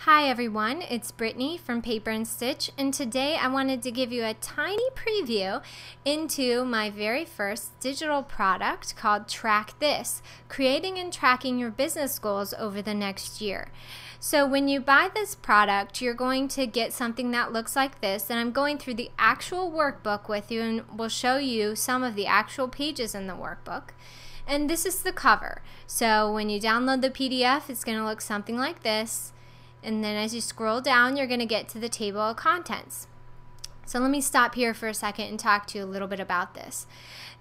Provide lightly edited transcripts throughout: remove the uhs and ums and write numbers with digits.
Hi everyone, it's Brittany from Paper and Stitch, and today I wanted to give you a tiny preview into my very first digital product called Track This, creating and tracking your business goals over the next year. So when you buy this product, you're going to get something that looks like this, and I'm going through the actual workbook with you and will show you some of the actual pages in the workbook. And this is the cover. So when you download the PDF, it's going to look something like this. And then as you scroll down, you're going to get to the table of contents. So let me stop here for a second and talk to you a little bit about this.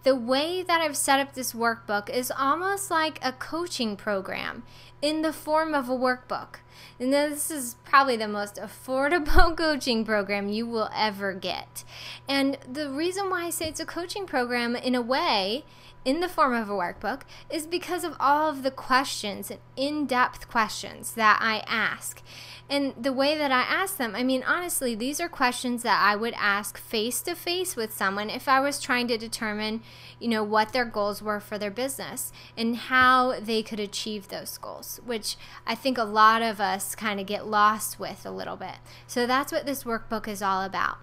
The way that I've set up this workbook is almost like a coaching program in the form of a workbook. And this is probably the most affordable coaching program you will ever get. And the reason why I say it's a coaching program in a way, in the form of a workbook, is because of all of the questions and in-depth questions that I ask. And the way that I ask them, I mean, honestly, these are questions that I would ask face-to-face with someone if I was trying to determine, what their goals were for their business and how they could achieve those goals, which I think a lot of us kind of get lost with a little bit. So that's what this workbook is all about.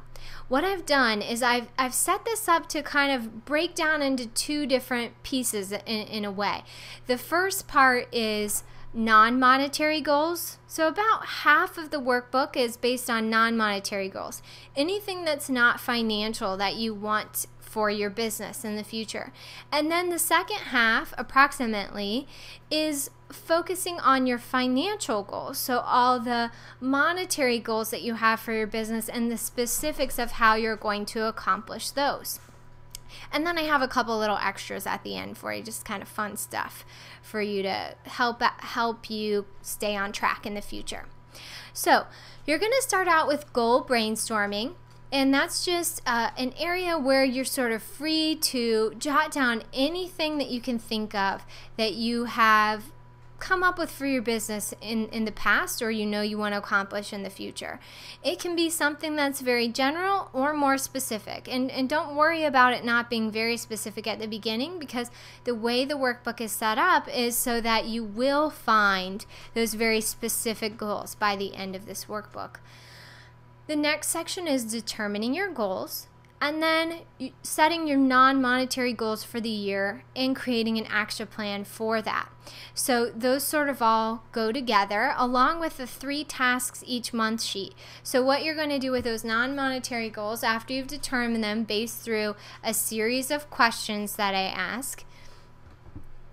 What I've done is I've set this up to kind of break down into two different pieces in a way. The first part is non-monetary goals. So about half of the workbook is based on non-monetary goals. Anything that's not financial that you want for your business in the future. And then the second half, approximately, is focusing on your financial goals. So all the monetary goals that you have for your business and the specifics of how you're going to accomplish those. And then I have a couple little extras at the end for you, just kind of fun stuff for you to help you stay on track in the future. So you're going to start out with goal brainstorming. And that's just an area where you're sort of free to jot down anything that you can think of that you have come up with for your business in the past, or you want to accomplish in the future. It can be something that's very general or more specific. And don't worry about it not being very specific at the beginning, because the way the workbook is set up is so that you will find those very specific goals by the end of this workbook. The next section is determining your goals, and then setting your non-monetary goals for the year and creating an action plan for that. So those sort of all go together along with the 3 tasks each month sheet. So what you're going to do with those non-monetary goals after you've determined them based through a series of questions that I ask,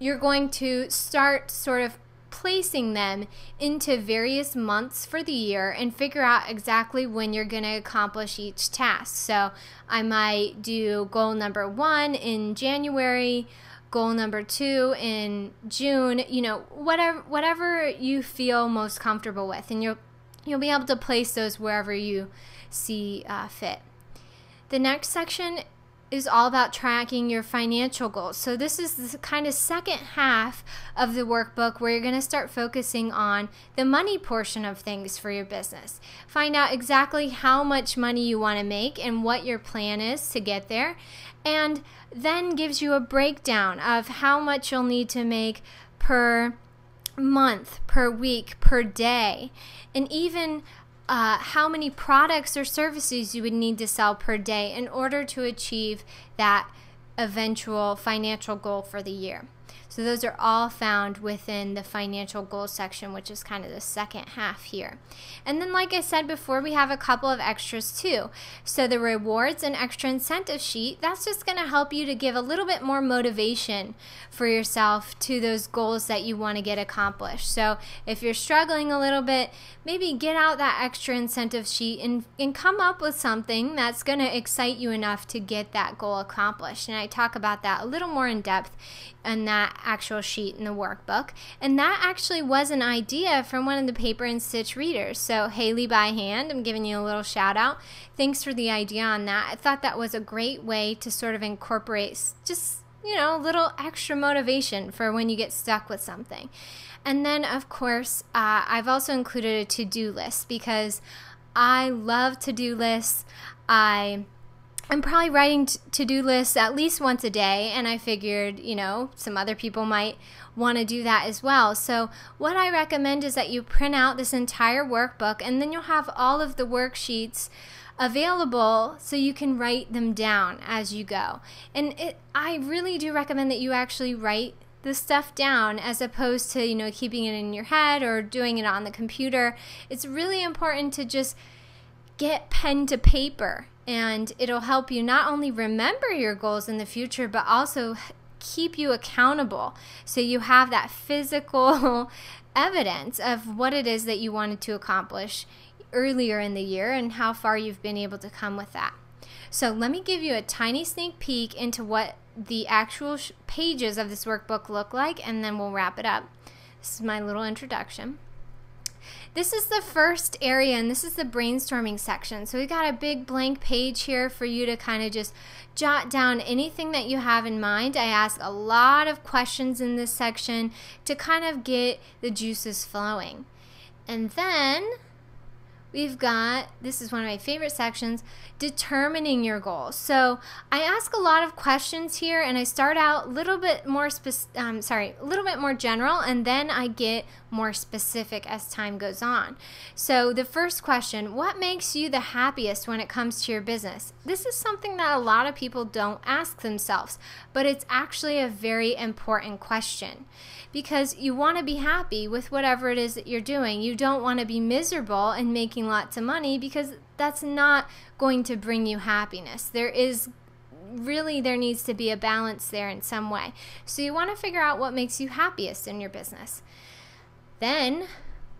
you're going to start sort of placing them into various months for the year and figure out exactly when you're going to accomplish each task. So I might do goal number 1 in January, goal number 2 in June, whatever you feel most comfortable with, and you'll be able to place those wherever you see fit. The next section is all about tracking your financial goals. So this is the kind of second half of the workbook where you're going to start focusing on the money portion of things for your business. Find out exactly how much money you want to make and what your plan is to get there, and then gives you a breakdown of how much you'll need to make per month, per week, per day, and even how many products or services you would need to sell per day in order to achieve that eventual financial goal for the year. So those are all found within the financial goals section, which is kind of the second half here. And then, like I said before, we have a couple of extras too. So the rewards and extra incentive sheet, that's just going to help you to give a little bit more motivation for yourself to those goals that you want to get accomplished. So if you're struggling a little bit, maybe get out that extra incentive sheet and come up with something that's going to excite you enough to get that goal accomplished. And I talk about that a little more in depth in that actual sheet in the workbook. And that actually was an idea from one of the Paper and Stitch readers. So Haley by Hand, I'm giving you a little shout out. Thanks for the idea on that. I thought that was a great way to sort of incorporate just, a little extra motivation for when you get stuck with something. And then, of course, I've also included a to-do list because I love to-do lists. I I'm probably writing to-do lists at least once a day, and I figured, you know, some other people might want to do that as well. So what I recommend is that you print out this entire workbook, and then you'll have all of the worksheets available so you can write them down as you go. And I really do recommend that you actually write the stuff down as opposed to, you know, keeping it in your head or doing it on the computer. It's really important to just get pen to paper, and it'll help you not only remember your goals in the future, but also keep you accountable, so you have that physical evidence of what it is that you wanted to accomplish earlier in the year and how far you've been able to come with that. So let me give you a tiny sneak peek into what the actual pages of this workbook look like, and then we'll wrap it up. This is my little introduction. This is the first area, and this is the brainstorming section. So we got a big blank page here for you to kind of just jot down anything that you have in mind. I ask a lot of questions in this section to kind of get the juices flowing. And then we've got, this is one of my favorite sections, determining your goals. So I ask a lot of questions here, and I start out a little bit more general, and then I get more specific as time goes on. So the first question, what makes you the happiest when it comes to your business? This is something that a lot of people don't ask themselves, but it's actually a very important question, because you want to be happy with whatever it is that you're doing. You don't want to be miserable and making lots of money, because that's not going to bring you happiness. There needs to be a balance there in some way. So you want to figure out what makes you happiest in your business. Then,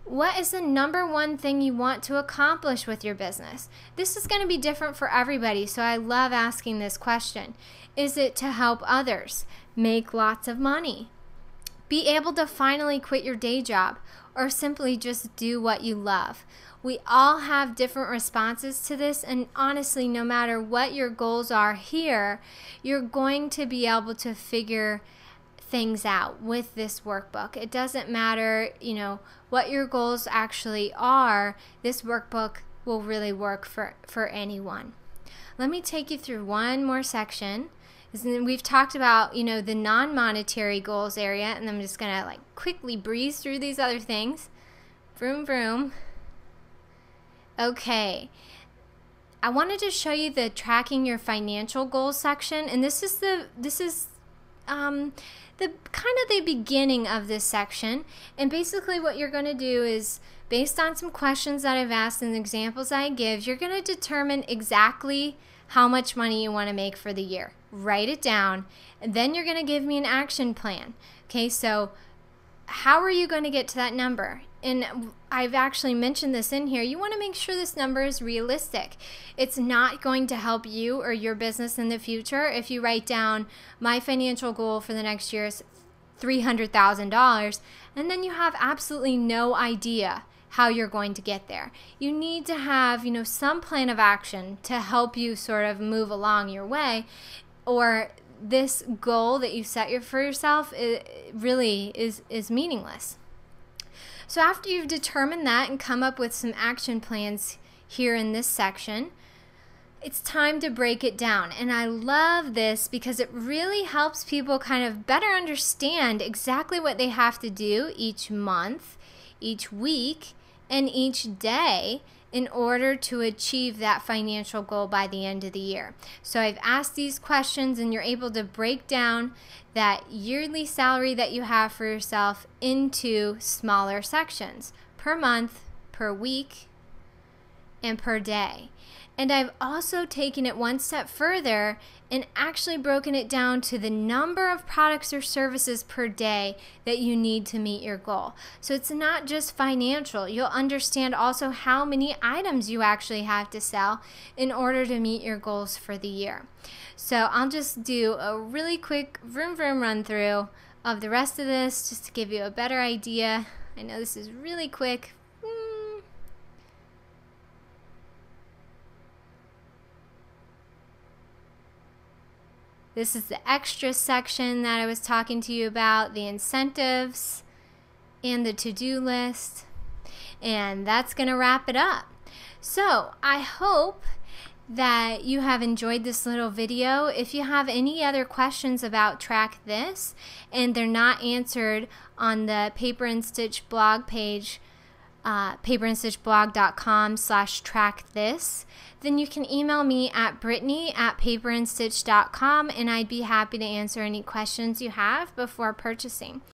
what is the number one thing you want to accomplish with your business? This is going to be different for everybody, so I love asking this question. Is it to help others, make lots of money, be able to finally quit your day job, or simply just do what you love? We all have different responses to this, and honestly, no matter what your goals are here, you're going to be able to figure things out with this workbook. It doesn't matter, you know, what your goals actually are. This workbook will really work for anyone. Let me take you through one more section. We've talked about, you know, the non-monetary goals area, and I'm just gonna like quickly breeze through these other things. Vroom vroom. Okay, I wanted to show you the tracking your financial goals section, and this is the kind of the beginning of this section. And basically what you're going to do is, based on some questions that I've asked and the examples I give, you're going to determine exactly how much money you want to make for the year. Write it down, and then you're going to give me an action plan. Okay, so how are you going to get to that number? And I've actually mentioned this in here. You want to make sure this number is realistic. It's not going to help you or your business in the future if you write down, my financial goal for the next year is $300,000, and then you have absolutely no idea how you're going to get there. You need to have, you know, some plan of action to help you sort of move along your way, or this goal that you set for yourself really is meaningless. So after you've determined that and come up with some action plans here in this section, it's time to break it down. And I love this because it really helps people kind of better understand exactly what they have to do each month, each week, and each day in order to achieve that financial goal by the end of the year. So I've asked these questions, and you're able to break down that yearly salary that you have for yourself into smaller sections per month, per week, and per day. And I've also taken it one step further and actually broken it down to the number of products or services per day that you need to meet your goal. So it's not just financial. You'll understand also how many items you actually have to sell in order to meet your goals for the year. So I'll just do a really quick vroom vroom run through of the rest of this just to give you a better idea. I know this is really quick. This is the extra section that I was talking to you about, the incentives and the to-do list. And that's going to wrap it up. So I hope that you have enjoyed this little video. If you have any other questions about Track This and they're not answered on the Paper and Stitch blog page, paperandstitchblog.com/trackthis, then you can email me at brittany@paperandstitch.com, and I'd be happy to answer any questions you have before purchasing.